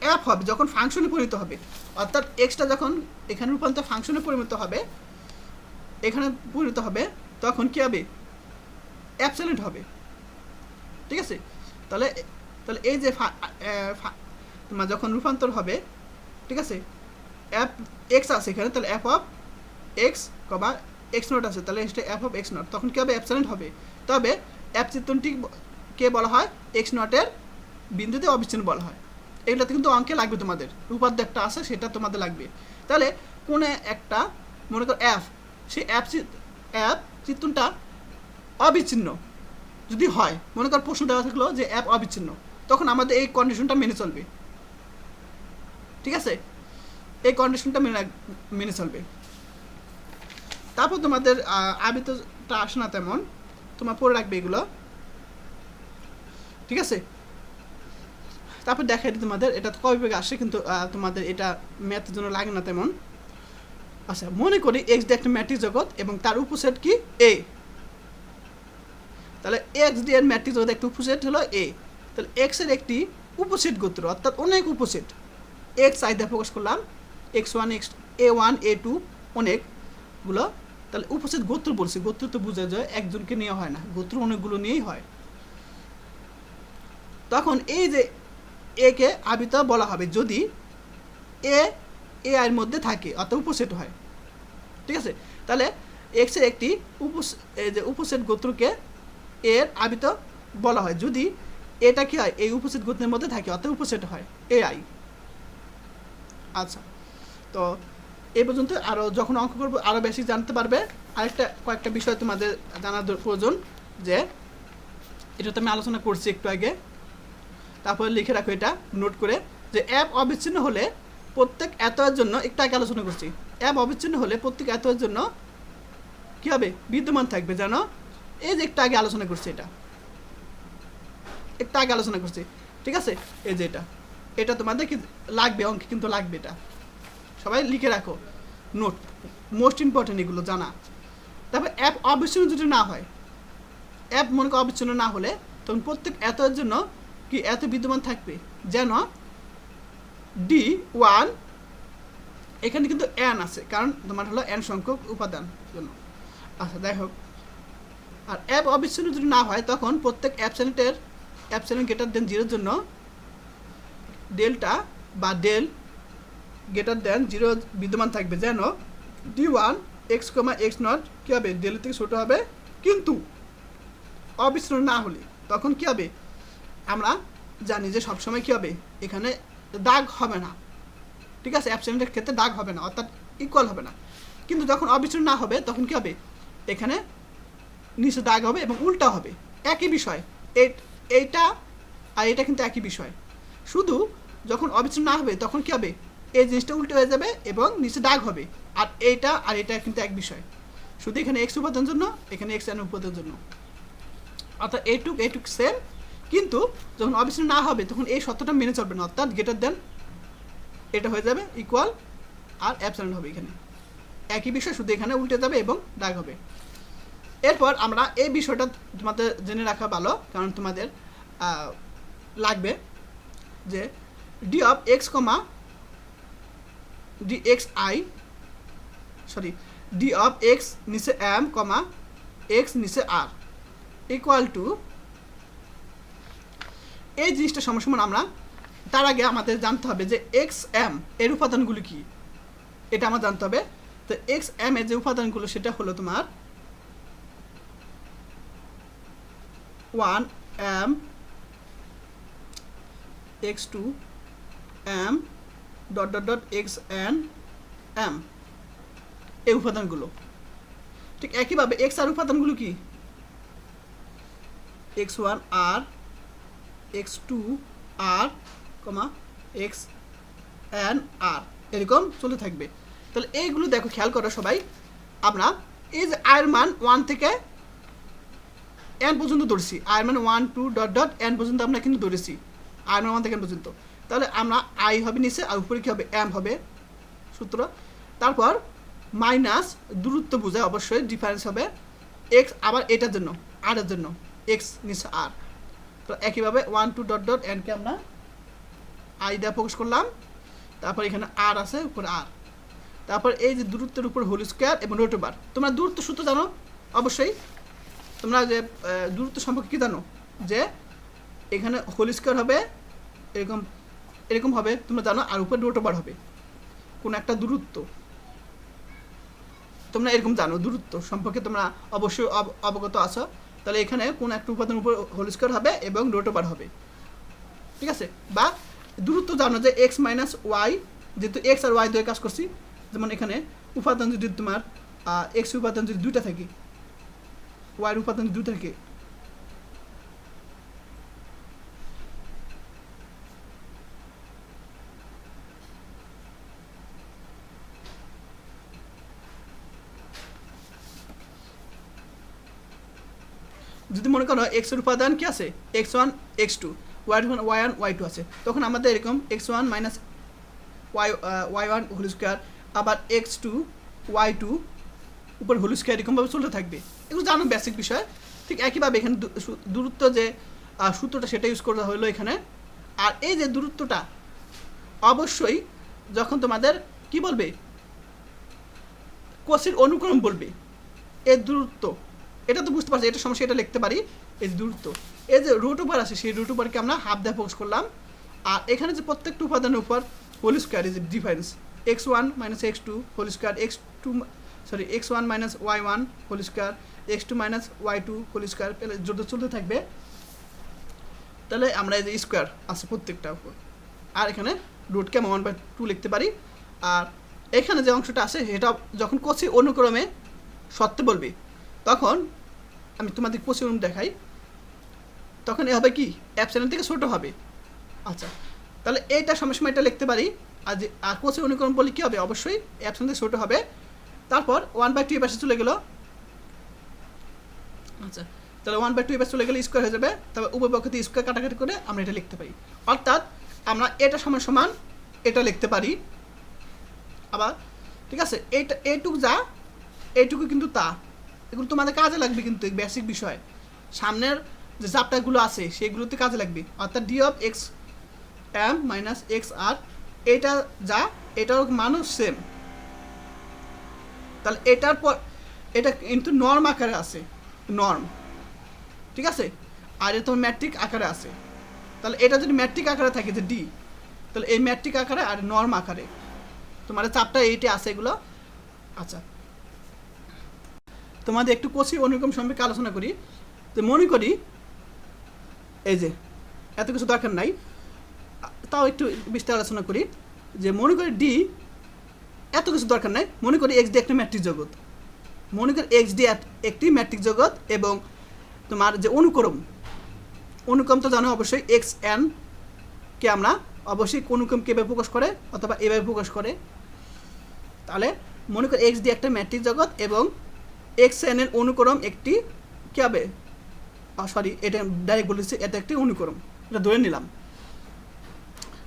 অ্যাপ হবে যখন ফাংশনে পরিণত হবে, অর্থাৎ এক্সটা যখন এখানে রূপান্তর ফাংশনে পরিণত হবে, এখানে পরিণত হবে তখন কী হবে অ্যাবসলিউট হবে, ঠিক আছে। তাহলে তাহলে এই যে তোমার যখন রূপান্তর হবে, ঠিক আছে, অ্যাপ এক্স আছে এখানে, তাহলে app of X comma x not আছে, তাহলে এটা অ্যাপ অফ এক্স নট, তখন কী হবে অ্যাবসলিউট হবে। তবে অ্যাপ চিত্রণটি কে বলা হয় এক্স নটের বিন্দুতে অবিচ্ছিন্ন বলা হয়। এগুলোতে কিন্তু অঙ্কে লাগবে, তোমাদের উপাদ্য একটা আছে সেটা তোমাদের লাগবে। তাহলে কোন একটা মনে করো অ্যাপ, সেই অ্যাপ চিত্রণটা অবিচ্ছিন্ন যদি হয়, মনে কর প্রশ্ন দেওয়া থাকলো যে অ্যাপ অবিচ্ছিন্ন, তখন আমাদের এই কন্ডিশনটা মেনে চলবে, ঠিক আছে, এই কন্ডিশনটা মেনে চলবে। তারপর তোমাদের আবৃতটা আসে না তেমন, তোমার পড়ে রাখবে এগুলো, ঠিক আছে। তারপর দেখাই তোমাদের এটা কয় বিভাগে আসে, কিন্তু তোমাদের এটা ম্যাথের জন্য লাগে না তেমন। আচ্ছা, মনে করি এক্স ডি একটা ম্যাট্রিক্স জগৎ এবং তার উপসেট কি এ, তাহলে এক্স ডি এর ম্যাট্রিক্স জগৎ একটা উপসেট হলো এ, তাহলে এক্স এর একটি উপসেট গোত্র অর্থাৎ অনেক উপসেট এক্স আই দিয়ে প্রকাশ করলাম, x1 a1 a2 অনেকগুলো, তাহলে উপসেট গোত্র বলছি, গোত্র তো বোঝা যায় একজনকে নিয়ে হয় না, গোত্র অনেকগুলো নিয়েই হয়। তখন এই যে এ কে আবৃত বলা হবে যদি এ এর মধ্যে থাকে অর্থাৎ উপসেট হয়, ঠিক আছে। তাহলে এক্স এর একটি এই যে উপসেট গোত্রকে এর আবৃত বলা হয় যদি এটা কি হয় এই উপসেট গোত্রের মধ্যে থাকে অর্থাৎ উপসেট হয় এ আই। আচ্ছা, তো এই পর্যন্ত, আরও যখন অঙ্ক করবো আরও বেশি জানতে পারবে। আরেকটা কয়েকটা বিষয় তোমাদের জানার প্রয়োজন, যে এটা তো আমি আলোচনা করছি একটু আগে, তারপরে লিখে রাখো এটা নোট করে, যে অ্যাপ অবিচ্ছিন্ন হলে প্রত্যেক এতয়ের জন্য, একটু আগে আলোচনা করছি, অ্যাপ অবিচ্ছিন্ন হলে প্রত্যেক এতয়ের জন্য কী হবে বিদ্যমান থাকবে যেন, এই যে একটু আগে আলোচনা করছি, এটা একটু আগে আলোচনা করছি, ঠিক আছে। এই যে এটা তোমাদের কি লাগবে অঙ্কে, কিন্তু লাগবে, এটা সবাই লিখে রাখো নোট, মোস্ট ইম্পর্টেন্ট এগুলো জানা। তারপর অ্যাপ অবিচ্ছিন্ন যদি না হয়, অ্যাপ মনে করো অবিচ্ছিন্ন না হলে তখন প্রত্যেক এতয়ের জন্য কি এত বিদ্যমান থাকবে যেন D1, এখানে কিন্তু n আছে কারণ তোমার হলো n সংখ্যক উপাদান জন্য। আচ্ছা, যাই হোক, আর অ্যাপ অবিচ্ছিন্ন যদি না হয় তখন প্রত্যেক অ্যাপসিলন গ্রেটার দেন 0 জন্য ডেল্টা বা ডেল গ্রেটার দেন 0 বিদ্যমান থাকবে যেন D1 x comma x not কী হবে ডেল থেকে ছোটো হবে, কিন্তু অবিচ্ছিন্ন না হলে তখন কী হবে আমরা জানি যে সবসময় কী হবে এখানে দাগ হবে না, ঠিক আছে, অ্যাবসেন্টের ক্ষেত্রে দাগ হবে না অর্থাৎ ইকুয়াল হবে না। কিন্তু যখন অবিচ্ছিন্ন না হবে তখন কী হবে, এখানে নিচে দাগ হবে এবং উল্টা হবে, একই বিষয়। এইটা আর এটা কিন্তু একই বিষয়, শুধু যখন অবিচ্ছিন্ন না হবে তখন কী হবে, এই জিনিসটা উল্টো হয়ে যাবে এবং নিচে দাগ হবে। আর এটা কিন্তু এক বিষয়, শুধু এখানে এক্স উপাদানের জন্য, এখানে এক্স এন উপাদানের জন্য, অর্থাৎ এইটুক সেম। কিন্তু যখন অবিচ্ছিন্ন না হবে তখন এই সত্যটা মেনে চলবে না, অর্থাৎ গ্রেটার দেন এটা হয়ে যাবে ইকুয়াল আর অ্যাবসেন্ট হবে, এখানে একই বিষয়, শুধু এখানে উল্টে যাবে এবং দাগ হবে। এরপর আমরা এই বিষয়টা তোমাদের জেনে রাখা ভালো, কারণ তোমাদের লাগবে যে D of X comma D x I, sorry D of x নিচে এম কমা এক্স নিচে আর ইকুয়াল টু, এই জিনিসটা সমান আমরা তার আগে আমাদের জানতে হবে যে এক্স এম এর উপাদানগুলো কি, এটা আমার জানতে হবে। তো এক্স এম এর যে উপাদানগুলো সেটা হলো তোমার 1 M X 2 M dot dot dot X N M, এই উপাদানগুলো। ঠিক একইভাবে এক্স আর উপাদানগুলো কি, X 1 R X 2 R comma X N R, এরকম চলে থাকবে। তাহলে এইগুলো দেখো, খেয়াল করো সবাই, আমরা এই যে আয়ের মান 1 থেকে এন পর্যন্ত ধরেছি, আয়ের মান 1 2 ডট ডট এন পর্যন্ত আমরা কিন্তু ধরেছি, আয়ের মান 1 থেকে এন পর্যন্ত। তাহলে আমরা আই হবে নিচে আর উপরে কী হবে, এম হবে সূত্র। তারপর মাইনাস দূরত্ব বোঝায়, অবশ্যই ডিফারেন্স হবে এক্স, আবার এটার জন্য আর এর জন্য এক্স নিচে আর। তো একইভাবে 1 2 ডট ডট এনকে আমরা আই দিয়ে প্রকাশ করলাম, তারপর এখানে আর আছে উপরে আর, তারপর এই যে দূরত্বের উপর হোল স্কোয়ার এবং রুট ওভার। তোমরা দূরত্ব সূত্র জানো অবশ্যই, তোমরা যে দূরত্ব সম্পর্কে কী জানো, যে এখানে হোল স্কোয়ার হবে এরকম এরকম হবে তোমরা জানো, আর উপরে রুট ওভার হবে কোন একটা দূরত্ব, তোমরা এরকম জানো দূরত্ব সম্পর্কে তোমরা অবশ্যই অবগত আছো। তাহলে এখানে কোন একটা উপাদানের উপর হোল স্কোয়ার হবে এবং রুট ওভার হবে, ঠিক আছে। বা দূরত্ব জানো যে এক্স মাইনাস ওয়াই, যেহেতু এক্স আর ওয়াই দিয়ে কাজ করছি, যেমন এখানে উপাদান যদি তোমার এক্স উপাদান যদি 2টা থাকে, ওয়াইয়ের উপাদান 2টা থাকে, যদি মনে করো এক্স এর উপাদান কি আছে, x1 x2, y1 y2 আছে, তখন আমাদের এরকম x1 minus y1 whole square, আবার x2 y2 উপর হোল স্কোয়ার, এরকমভাবে চলতে থাকবে। এগুলো জানো বেসিক বিষয়। ঠিক একইভাবে এখানে দূরত্ব যে সূত্রটা সেটা ইউজ করা হলো এখানে। আর এই যে দূরত্বটা অবশ্যই যখন তোমাদের কি বলবে, কোষের অনুক্রম বলবে, এর দূরত্ব, এটা তো বুঝতে পারছি, এটা সমস্যা, এটা লিখতে পারি। এই দূরত্ব, এই যে রুট ওভার আছে, সেই রুট ওভারকে আমরা হাফ দিয়ে প্রকাশ করলাম। আর এখানে যে প্রত্যেকটা উপাদানের উপর হোল স্কোয়ার, এই যে difference x1 minus x2 whole square, x1 minus y1 whole square, x2 minus y2 whole square, জোরে চলতে থাকবে। তাহলে আমরা এই যে স্কোয়ার আছে প্রত্যেকটা উপর, আর এখানে রুটকে 1/2 লিখতে পারি। আর এখানে যে অংশটা আছে সেটা যখন কোষে অনুক্রমে সত্য বলবে, তখন আমি তোমাদের কোষে অনু দেখাই, তখন এ হবে কি অ্যাপসিলন থেকে ছোটো হবে। আচ্ছা, তাহলে এইটা সময় এটা লিখতে পারি। আর যে কোষে অনুক্রম বলে কী হবে, অবশ্যই অ্যাপসিলন থেকে ছোটো হবে। তারপর 1/2 এর পাশে চলে গেল। আচ্ছা, তাহলে 1/2 এর পাশে চলে গেলে স্কোয়ার হয়ে যাবে। তারপর উভয় পক্ষ থেকে স্কোয়ার কাটাকাটি করে আমরা এটা লিখতে পারি। অর্থাৎ আমরা এটা সমান এটা লিখতে পারি। আবার ঠিক আছে, এইটুকু যা, এইটুকু কিন্তু তা, এগুলো তোমাদের কাজে লাগবে, কিন্তু বেসিক বিষয় সামনের যে চ্যাপ্টারগুলো আছে সেগুলোতে কাজে লাগবে। অর্থাৎ d of x m minus x r, এটা যা, এটার মানও সেম। তাহলে এটার পর এটা কিন্তু নর্ম আকারে আছে, নর্ম, ঠিক আছে। আর এটা তোমার ম্যাট্রিক আকারে আছে। তাহলে এটা যদি ম্যাট্রিক আকারে থাকে যে ডি, তাহলে এই ম্যাট্রিক আকারে আর নর্ম আকারে তোমার চ্যাপ্টার এইটে আছে এগুলো। আচ্ছা, তোমাদের একটু কোষী অনুক্রম সম্পর্কে আলোচনা করি। যে মনে করি এই যে এত কিছু দরকার নাই, তাও একটু বিস্তার আলোচনা করি। যে মনে করি ডি এত কিছু দরকার নাই, মনে করি এক্স ডি একটা ম্যাট্রিক জগৎ, মনে করি এক্স ডি একটি ম্যাট্রিক জগৎ এবং তোমার যে অনুক্রম তো জানো অবশ্যই এক্স এন কে আমরা অবশ্যই অনুক্রমকে এভাবে প্রকাশ করে অথবা এভাবে প্রকাশ করে। তাহলে মনে করি এক্স ডি একটা ম্যাট্রিক জগৎ এবং এক্স এন এর অনুক্রম একটি কী হবে, সরি এটা ডাইরেক্ট বলেছি, এটা একটি অনুক্রম, এটা ধরে নিলাম।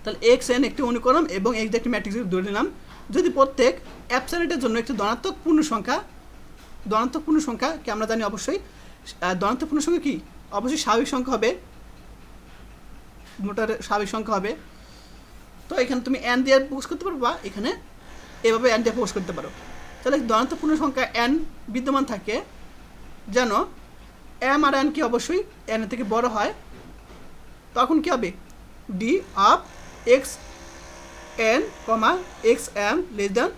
তাহলে এক্স এন একটি অনুক্রম এবং এক্স ডি একটি ম্যাট্রিক ধরে নিলাম। যদি প্রত্যেক অ্যাবসলিউটের জন্য একটি ধনাত্মক পূর্ণ সংখ্যাকে আমরা জানি অবশ্যই ধনাত্মক পূর্ণ সংখ্যা কি, অবশ্যই স্বাভাবিক সংখ্যা হবে, মোটার স্বাভাবিক সংখ্যা হবে। তো এখানে তুমি এন দিয়ে প্রকাশ করতে পারো বা এখানে এভাবে এন দিয়ে প্রকাশ করতে পারো। তাহলে ধনাত্মক পূর্ণ সংখ্যা এন বিদ্যমান থাকে যেন এম আর এন কি অবশ্যই এন এর থেকে বড় হয়, তখন কি হবে D of X N comma X M less than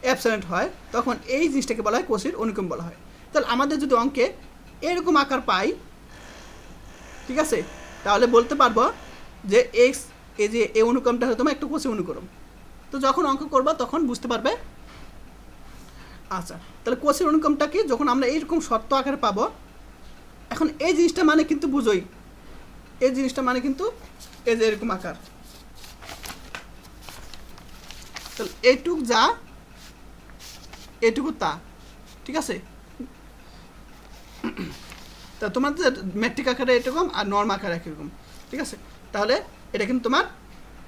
absent হয়, তখন এই জিনিসটাকে বলা হয় কোসির অনুক্রম বলা হয়। তাহলে আমাদের যদি অঙ্কে এরকম আকার পাই, ঠিক আছে, তাহলে বলতে পারবো যে এক্স এই যে এই অনুক্রমটা হয়তো একটা কোসি অনুক্রম। তো যখন অঙ্ক করবা তখন বুঝতে পারবে। আচ্ছা, তাহলে কোসি অনুক্রমটা কি, যখন আমরা এইরকম শর্ত আকারে পাবো, এখন এই জিনিসটা মানে কিন্তু বুঝোই, এই জিনিসটা মানে কিন্তু এই যে এরকম আকার, তাহলে এইটুক যা এটুকু তা, ঠিক আছে। তা তোমাদের ম্যাট্রিক আকারে এরকম আর নর্ম আকারে একরকম, ঠিক আছে। তাহলে এটা কিন্তু তোমার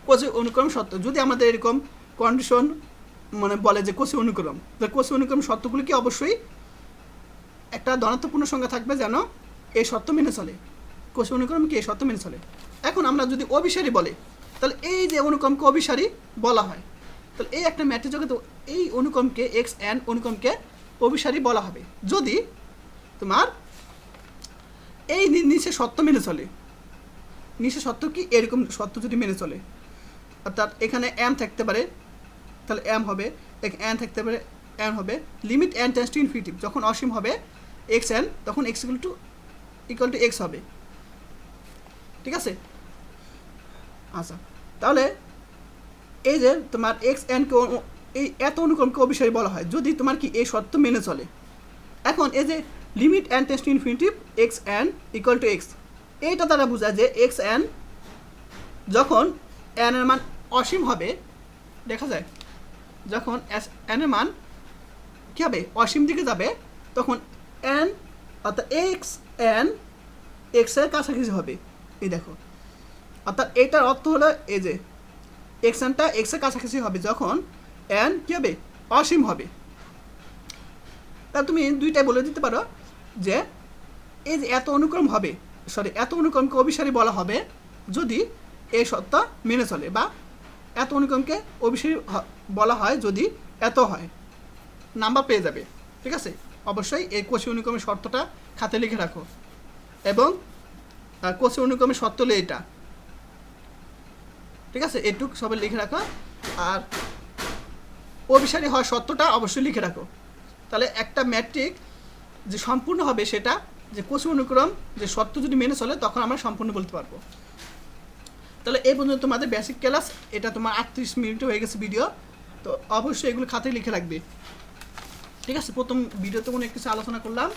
কোসি অনুক্রম শর্ত। যদি আমাদের এরকম কন্ডিশন মানে বলে যে কোসি অনুক্রম, তাহলে কোসি অনুক্রম শর্তগুলি কি অবশ্যই একটা ধনাত্মক পূর্ণ সংখ্যা থাকবে যেন এই শর্ত মেনে চলে, কোসি অনুক্রম কি এই শর্ত মেনে চলে। এখন আমরা যদি অভিসারী বলে, তাহলে এই যে অনুক্রমকে অভিসারী বলা হয়, তাহলে এই একটা ম্যাট্রিক জগতে এই অনুক্রমকে এক্স এন অনুক্রমকে অভিসারী বলা হবে যদি তোমার এই নিচে শর্ত মেনে চলে। নিচে শর্ত কি, এরকম শর্ত যদি মেনে চলে, অর্থাৎ এখানে এম থাকতে পারে তাহলে এম হবে, এন থাকতে পারে এন হবে, limit N tends to infinity, যখন অসীম হবে এক্স এন তখন এক্স ইকুয়াল টু এক্স হবে, ঠিক আছে। আচ্ছা, তাহলে এই যে তোমার এক্স এনকে এই এত অনুক্রমকে অভিসারী বলা হয় যদি তোমার কি এই শর্ত মেনে চলে। এখন এই যে limit N tends to infinity x N equal to x, এইটা দ্বারা বোঝায় যে এক্স এন যখন এন এর মান অসীম হবে, দেখা যায় যখন এন এর মান কী হবে অসীম দিকে যাবে, তখন এন অর্থাৎ এক্স এন এক্সের কাছাকাছি হবে। এই দেখো, অর্থাৎ এইটার অর্থ হলো এই যে এক্স এনটা এক্সের কাছাকাছি হবে যখন এন কী হবে অসীম হবে। তা তুমি দুইটাই বলে দিতে পারো যে এই যে এত অনুক্রম হবে, সরি এত অনুক্রমকে অভিসারী বলা হবে যদি এই শর্ত মেনে চলে, বা এত অনুক্রমকে অভিসারী বলা হয় যদি এত হয়, নাম্বার পেয়ে যাবে, ঠিক আছে। অবশ্যই এই কোসি অনুক্রমের শর্তটা খাতে লিখে রাখো এবং কোসি অনুক্রমের শর্ত হলো এটা, ঠিক আছে, এটুক সবাই লিখে রাখো। আর অভিসারী হওয়ার শর্তটা অবশ্যই লিখে রাখো। তাহলে একটা ম্যাট্রিক যে সম্পূর্ণ হবে সেটা যে কোসি অনুক্রম যে শর্ত যদি মেনে চলে তখন আমরা সম্পূর্ণ বলতে পারবো। তাহলে এই পর্যন্ত তোমাদের বেসিক ক্লাস, এটা তোমার 38 মিনিট হয়ে গেছে ভিডিও, তো অবশ্যই এগুলো খাতায় লিখে রাখবে, ঠিক আছে। প্রথম ভিডিওতে অনেক কিছু আলোচনা করলাম,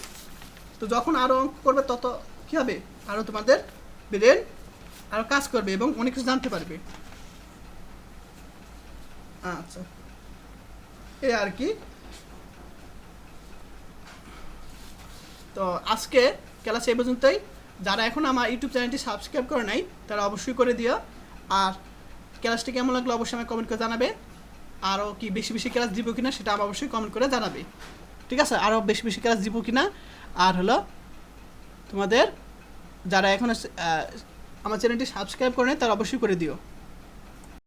তো যখন আরও অঙ্ক করবে তত কী হবে, আরও তোমাদের ব্রেন আরও কাজ করবে এবং অনেক কিছু জানতে পারবে। আচ্ছা, এই আর কি। তো আজকে ক্লাস এই পর্যন্তই। যারা এখন আমার ইউটিউব চ্যানেলটি সাবস্ক্রাইব করে নাই তারা অবশ্যই করে দিও। আর ক্লাসটি কেমন লাগলো অবশ্যই আমাকে কমেন্ট করে জানাবে। আরও কি বেশি বেশি ক্লাস দিব কিনা সেটা আমার অবশ্যই কমেন্ট করে জানাবে, ঠিক আছে। আরও বেশি বেশি ক্লাস দিব কিনা। আর হলো তোমাদের যারা এখন আমার চ্যানেলটি সাবস্ক্রাইব করে নাই তারা অবশ্যই করে দিও।